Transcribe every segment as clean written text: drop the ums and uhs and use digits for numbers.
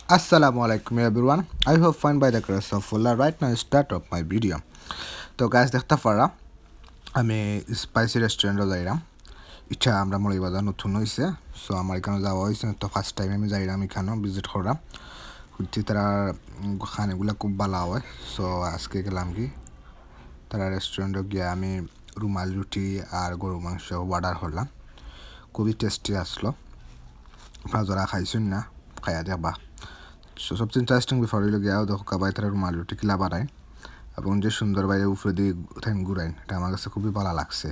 Assalamu alaikum everyone. I hope fine by the grace of Allah. Right now, start of my video. তো গাছ দেখতে পারা আমি spicy রেস্টুরেন্টে যাইলাম ইচ্ছা আমরা মরিবাজার নতুন হয়েছে সো আমার এখানে যাওয়া হয়েছে তো ফার্স্ট টাইম আমি যাইলাম এখানেও ভিজিট করা হচ্ছে তারা খানেগুলো খুব ভালো হয় সো আজকে গেলাম কি তারা রেস্টুরেন্টে গিয়ে আমি রুমাল রুটি আর গরু মাংস অর্ডার করলাম খুবই টেস্টি আসলো আপনারা যারা খাইছেন না খাইয়া দেখবা সবচেয়ে ইন্টারেস্টিং বিষয় হইল গিয়া দেখো কাবাই তারা রুমাল রুটি কিলা বানায় এবং যে সুন্দর বাইরে উপরে দিয়ে ঠ্যাং ঘুরাইন এটা আমার কাছে খুবই ভালো লাগছে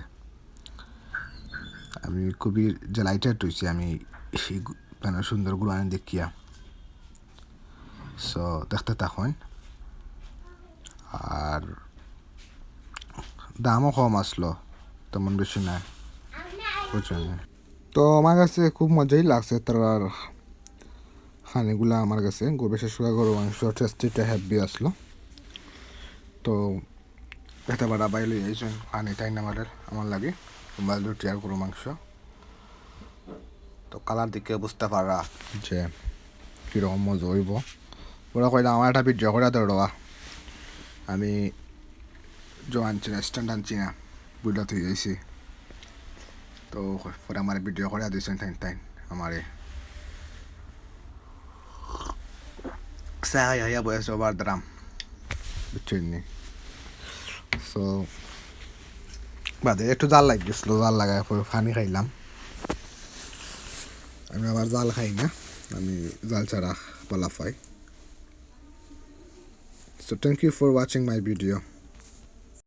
আমি খুবই যে লাইটার হয়েছি আমি সেই মানে সুন্দর ঘুরানি দেখিয়া সো দেখতে তখন আর দামও কম আসলো তেমন বেশি না বুঝছেন তো আমার কাছে খুব মজাই লাগছে তার খানিগুলা আমার কাছে বিশেষ করে গরু মাংস টেস্টিটা হ্যাপি আসলো তো এটা বাড়া বাইলে যাইছেন পানি টাইন আমার লাগে মোবাইল রুটি আর গরু মাংস তো কালার দিকে বুঝতে পারা যে কীরকম মজা হইব ওরা কইলাম আমার একটা ভিডিও করে দেওয়া রবা আমি আনছি না স্ট্যান্ড আনছি না বুঝলা তুই যাইছি তো পরে আমার ভিডিও করে দিয়েছেন টাইন টাইন আমারে সায়া বয়স ওভার দ্রাম বুঝছেন নি সো বাদে একটু জাল লাগ গেছিলো জাল লাগায় পরে পানি খাইলাম আমি আবার জাল খাই না আমি জাল ছাড়া পালা পাই so thank you for watching my video